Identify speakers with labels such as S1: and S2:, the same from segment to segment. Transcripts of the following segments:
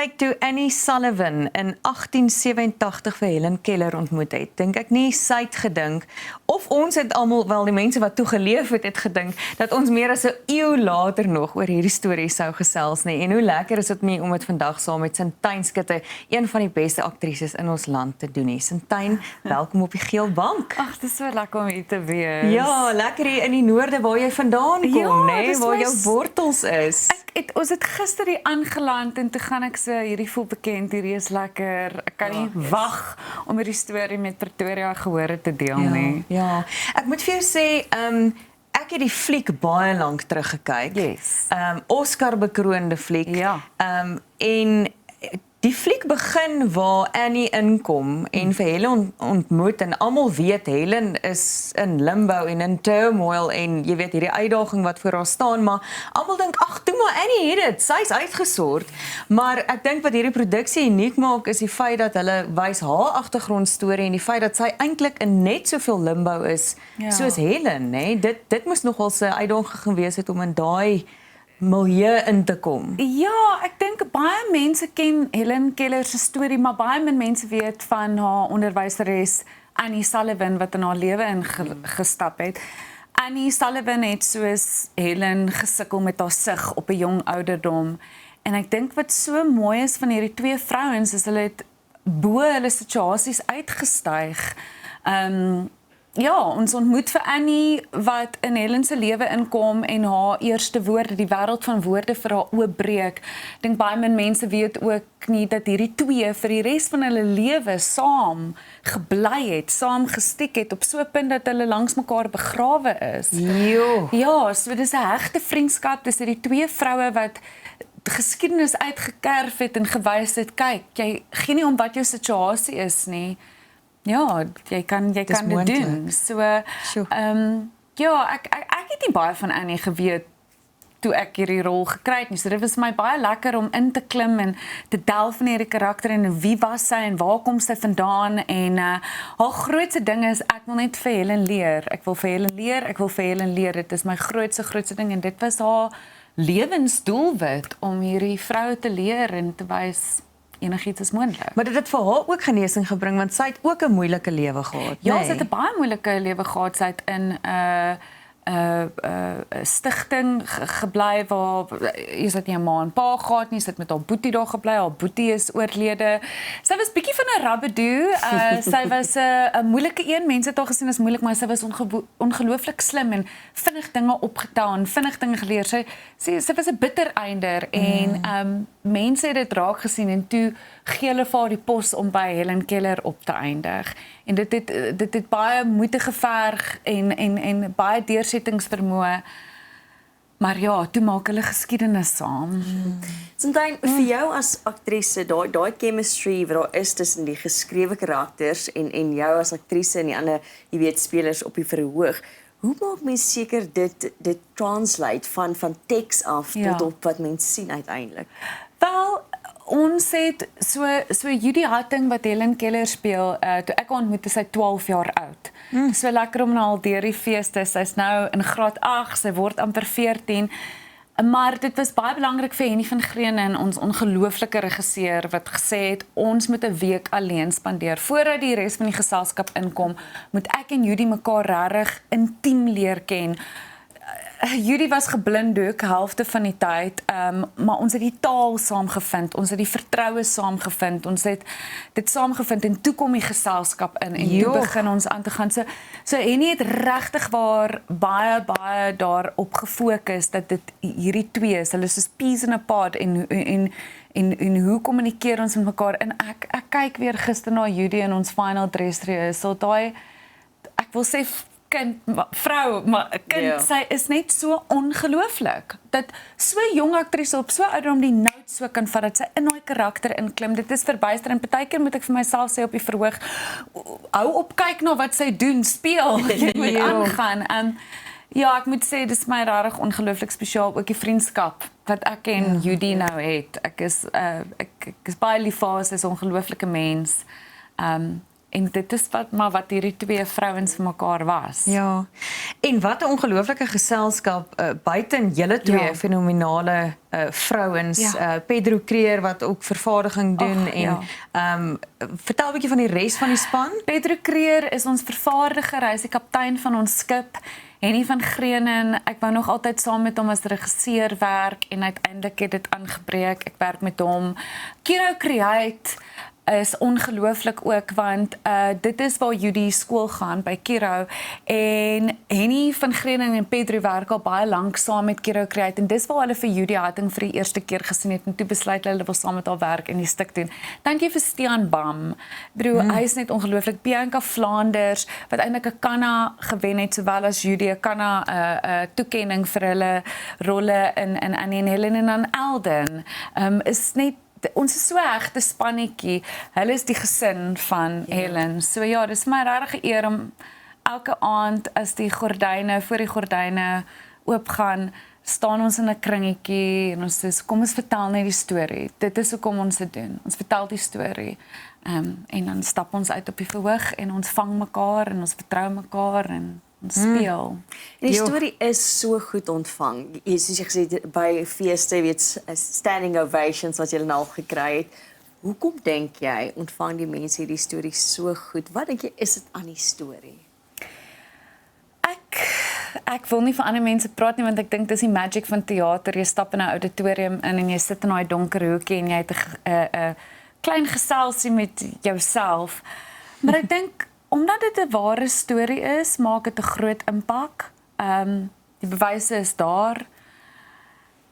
S1: kyk, toe Annie Sullivan in 1887 vir Helen Keller ontmoet het, dink ek nie sy het gedink, of ons het almal, wel die mense wat toe geleef het gedink, dat ons meer as 'n eeu later nog oor hierdie storie sou gesels nie. En hoe lekker is dit nie om dit vandag saam met Sintyn Skutte, een van die beste aktrises in ons land te doen nie. Sintyn, welkom op die geel bank.
S2: Ag, dit is so lekker om hier te wees.
S1: Ja, lekker hier in die noorde waar jy vandaan kom,
S2: Ja,
S1: né,
S2: dis
S1: waar
S2: my
S1: jou wortels is.
S2: Ons het gister hier aangeland en toe gaan ek sê, hierdie voel bekend, hierdie is lekker. Ek kan nie wag om hierdie storie met Pretoria Gehore te deel nie.
S1: Ja, ek moet vir jou sê, ek het die fliek baie lank teruggekyk.
S2: Yes.
S1: Oscar bekroonde fliek.
S2: Ja.
S1: En die fliek begin waar Annie inkom en vir Helen ontmoet en almal weet Helen is in limbo en in turmoil en jy weet hierdie uitdaging wat voor haar staan, maar almal dink ag, toe maar Annie het dit, sy's uitgesort. Maar ek dink wat hierdie produksie uniek maak is die feit dat hulle wys haar agtergrondstorie en die feit dat sy eintlik in net soveel limbo is soos Helen, né? Dit moes nogal 'n uitdaging gewees het om in daai milieu in te kom.
S2: Ja, ek dink baie mense ken Helen Keller se storie, maar baie min mense weet van haar onderwyseres Annie Sullivan wat in haar lewe ingestap het. Annie Sullivan het soos Helen gesukkel met haar sig op 'n jong ouderdom. En ek dink wat so mooi is van hierdie twee vrouens is hulle het bo hulle situasies uitgestyg. Ja, ons ontmoet vir Annie wat in Helen se lewe inkom en haar eerste woorde, die wêreld van woorde vir haar oopbreek. Ek dink baie min mense weet ook nie dat hierdie twee vir die res van hulle lewe saam gebly het, saam gestiek het op so 'n punt dat hulle langs mekaar begrawe is.
S1: Jo.
S2: Ja, so dis 'n hegte vriendskap tussen die twee vroue wat geskiedenis uitgekerf het en gewys het, kyk, jy gee nie om wat jou situasie is nie. Ja, jy kan dit doen. So, ja, ek het nie baie van Annie geweet toe ek hierdie rol gekry het nie. So dit was my baie lekker om in te klim en te delf in hierdie karakter en wie was sy en waar kom sy vandaan en haar grootste ding is ek wil net vir Helen leer. Ek wil vir Helen leer. Dit is my grootste ding en dit was haar lewensdoelwit om hierdie vroue te leer en te wys enigiets is moontlik.
S1: Maar dit het vir haar ook genesing gebring want sy het ook 'n moeilike lewe gehad.
S2: Ja, sy het 'n baie moeilike lewe gehad. Sy het in 'n stigting gebly waar sy het nie 'n ma en pa gehad nie, sy het met haar boetie daar gebly. Haar boetie is oorlede. Sy was bietjie van 'n rabbedoe. Sy was 'n moeilike een. Mense het haar gesien as moeilik, maar sy was ongelooflik slim en vinnig dinge opgetel en vinnig dinge geleer. Sy was 'n bittereinder en mense het dit raak gesien en toe gee hulle vir haar die pos om by Helen Keller op te eindig. En dit het baie moeite geverg en baie deursettingsvermoë. Maar ja, toe maak hulle geskiedenis saam.
S3: Sintyn, vir jou as aktrise, daai chemistry wat daar is tussen die geskrewe karakters en jou as aktrise en die ander, jy weet, spelers op die verhoog. Hoe maak mens seker dit translate van teks af tot op wat mens sien uiteindelik?
S2: Wel, ons het so Judy Hatting wat Helen Keller speel, toe ek ontmoet is sy 12 jaar oud. So lekker om nou al deur die feeste, sy's nou in graad 8, sy word amper 14. Maar dit was baie belangrik vir Henny van Greene, ons ongelooflike regisseur wat gesê het ons moet 'n week alleen spandeer voordat die res van die geselskap inkom, moet ek en Judy mekaar regtig intiem leer ken. Judy was geblinddoek helfte van die tyd, maar ons het die taal saamgevind, ons het die vertroue saamgevind, ons het dit saamgevind en toe kom die geselskap in en toe begin ons aan te gaan. So Henny het regtig baie daarop gefokus dat dit hierdie twee is, hulle is soos peas in a pod en hoe kommunikeer ons met mekaar en ek kyk weer gister na Judy in ons final dress rehearsal, daai ek wil sê vrou, maar 'n kind, sy is net so ongelooflik. Dat so 'n jong aktrise op so ouderdom die nout so kan vat, dat sy in daai karakter inklim. Dit is verbuisterend. Partykeer moet ek vir myself sê op die verhoog, hou op kyk na wat sy doen, speel. Jy moet aangaan. Ja, ek moet sê, dis my regtig ongelooflik spesiaal, ook die vriendskap wat ek en Judy nou het. Ek is baie lief vir haar, sy is 'n ongelooflike mens. En dit is wat hierdie twee vrouens vir mekaar was.
S1: Ja. En wat 'n ongelooflike geselskap buiten julle twee fenominale vrouens, Pedro Creer wat ook vervaardiging doen vertel 'n bietjie van die res van die span.
S2: Pedro Creer is ons vervaardiger, hy is die kaptein van ons skip. Henny van Greenen, ek wou nog altyd saam met hom as regisseur werk en uiteindelik het dit aangebreek. Ek werk met hom. Kiro Create is ongelooflik ook want dit is waar Judy skool gaan by Kiro en Henny van Greenen en Pedro werk al baie lank saam met Kiro Create en dis waar hulle vir Judy Hatting vir die eerste keer gesien het en toe besluit hulle wil saam met haar werk en die stuk doen. Dankie vir Stian Bam. Hy is net ongelooflik. Bianca Flanders wat eintlik 'n Kanna gewen het sowel as Judy 'n Kanna toekenning vir hulle rolle in Annie en Helen en dan Elden. Is net ons is so 'n egte spannetjie. Hulle is die gesin van Helen. So ja, dis my regtig 'n eer om elke aand as die gordyne voor die gordyne oopgaan, staan ons in 'n kringetjie en ons sê kom ons vertel net die storie. Dit is hoekom ons dit doen. Ons vertel die storie. En dan stap ons uit op die verhoog en ons vang mekaar en ons vertrou mekaar en speel.
S3: En die storie is so goed ontvang. Soos jy gesê het, by feeste, weet standing ovations wat jy nou al gekry het. Hoekom dink jy ontvang die mense hierdie storie so goed? Wat dink jy is dit aan die storie?
S2: Ek wil nie vir ander mense praat nie want ek dink dis die magic van teater. Jy stap in 'n auditorium in en jy sit in daai donker hoekie en jy het 'n klein geselsie met jouself. Maar ek dink omdat dit 'n ware storie is, maak dit 'n groot impak. Die bewyse is daar.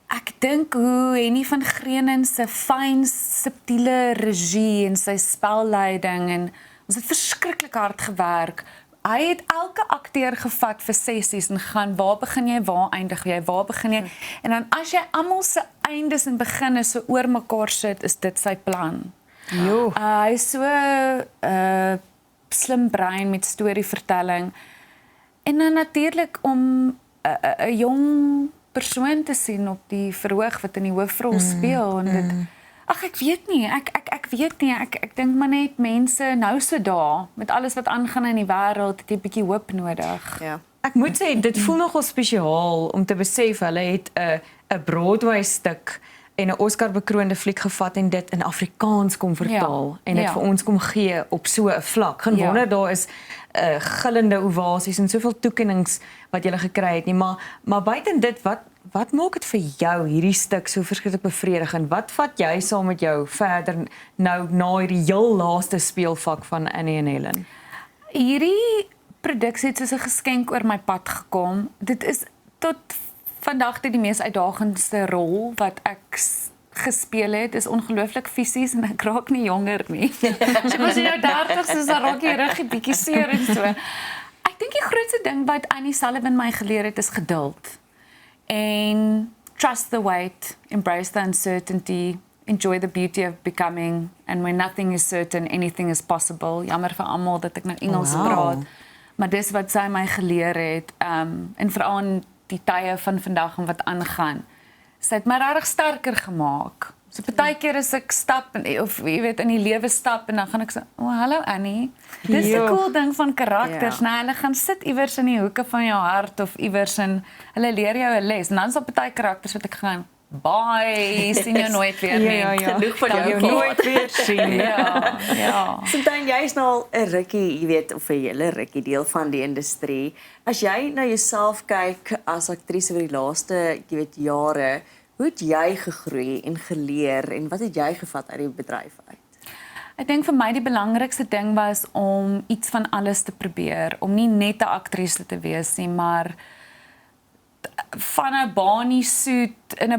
S2: Ek dink hoe Henny van Greenen se fyn, subtiele regie en sy spelleiding en ons het verskriklik hard gewerk. Hy het elke akteur gevat vir sessies en gaan, waar begin jy, waar eindig jy, waar begin jy? En dan as jy almal se eindes en beginne so oor mekaar sit, is dit sy plan. Hy is so slim brein met storievertelling. En dan natuurlik om 'n jong persoon te sien op die verhoog wat in die hoofrol speel en dit ek weet nie, ek weet nie, ek dink maar net mense nou so daar met alles wat aangaan in die wêreld het 'n bietjie hoop nodig.
S3: Ja.
S1: Ek moet sê dit voel nogal spesiaal om te besef hulle het 'n Broadway stuk en 'n Oscar bekroonde fliek gevat en dit in Afrikaans kom vertaal en dit vir ons kom gee op so 'n vlak. Geen wonder daar is gillende ovasies en soveel toekennings wat jy gekry het nie, maar buiten dit wat maak dit vir jou hierdie stuk so verskriklik bevredigend? Wat vat jy saam met jou verder nou na hierdie heel laaste speelvak van Annie en Helen?
S2: Hierdie produksie het soos 'n geskenk oor my pad gekom. Dit is tot vandag die mees uitdagendste rol wat ek gespeel het. Is ongelooflik fisies en ek raak nie jonger nie. So was in jou 30's dan raak jy ruggie bietjie seer en so. Ek dink die grootste ding wat Annie Sullivan my geleer het is geduld. En trust the wait, embrace the uncertainty, enjoy the beauty of becoming, and when nothing is certain, anything is possible. Jammer vir almal dat ek nou Engels praat, maar dis wat sy my geleer het, en veral in die tye van vandag en wat aangaan. Sy het my regtig sterker gemaak. So partykeer as ek stap of jy weet in die lewe stap en dan gaan ek sê, hallo Annie. Dis 'n cool ding van karakters, nee, hulle gaan sit iewers in die hoeke van jou hart of iewers en hulle leer jou 'n les. En dan is daar party karakters wat ek gaan, bye, sien jou nooit weer nie.
S3: Genoeg van jou
S1: nooit weer sien.
S2: Ja.
S3: So dan jy's nou al 'n rukkie, jy weet, of 'n hele rukkie deel van die industrie. As jy na jouself kyk as aktrise vir die laaste, jy weet, jare, hoe het jy gegroei en geleer en wat het jy gevat uit die bedryf uit?
S2: Ek dink vir my die belangrikste ding was om iets van alles te probeer, om nie net 'n aktrise te wees nie, maar van 'n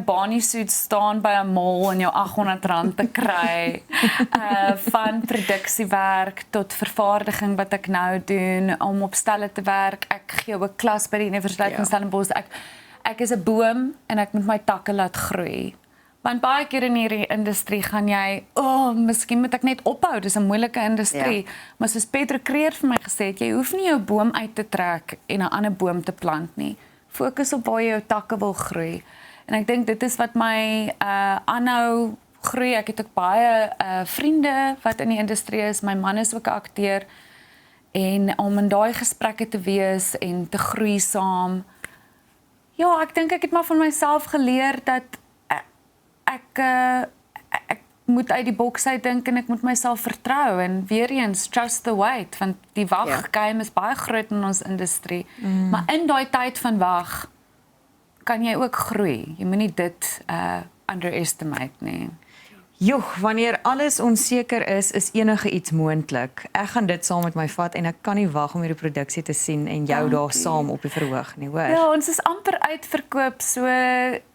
S2: Barney suit staan by 'n mall en jou R800 te kry, van produksiewerk tot vervaardiging wat ek nou doen, om op stelle te werk. Ek gee 'n klas by die Universiteit van Stellenbosch. Ek is 'n boom en ek moet my takke laat groei. Want baie keer in hierdie industrie gaan jy, miskien moet ek net ophou, dis 'n moeilike industrie. Maar soos Pedro Creer vir my gesê het, jy hoef nie jou boom uit te trek en 'n ander boom te plant nie. Fokus op waar jy jou takke wil groei. En ek dink dit is wat my aanhou groei. Ek het ook baie vriende wat in die industrie is. My man is ook 'n akteur. En om in daai gesprekke te wees en te groei saam. Ja, ek dink ek het maar van myself geleer dat ek moet uit die boks uit dink en ek moet myself vertrou en weer eens trust the wait want die waggame is baie groot in ons industrie. Maar in daai tyd van wag kan jy ook groei. Jy moenie dit underestimate nie.
S1: Joh, wanneer alles onseker is enige iets moontlik. Ek gaan dit saam met my vat en ek kan nie wag om hierdie produksie te sien en jou daar saam op die verhoog nie, hoor.
S2: Ja, ons is amper uitverkoop, so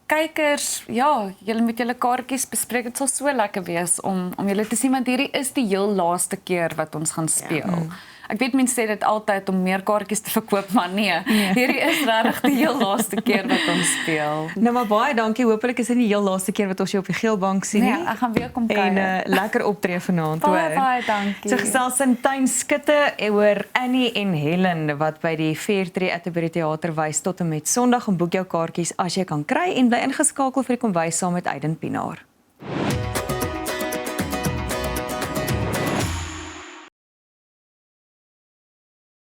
S2: kykers, ja, julle moet julle kaartjies bespreek. Dit sal so lekker wees om julle te sien want hierdie is die heel laaste keer wat ons gaan speel. Ek weet mense sê dit altyd om meer kaartjies te verkoop, maar nee. Hierdie is regtig die heel laaste keer wat ons speel.
S1: Nou maar baie dankie. Hoopelik is dit nie die heel laaste keer wat ons jou op die geelbank sien nie.
S2: Nee, ek gaan weer kom kyk.
S1: En lekker optree vanaand, hoor.
S2: Baie dankie.
S1: So gesels in Tuin Skutte oor Annie en Helen wat by die Fairtree Atterbury Theater wys tot en met Sondag en boek jou kaartjies as jy kan kry en bly ingeskakel vir die kombuis saam met Aiden Pinaar.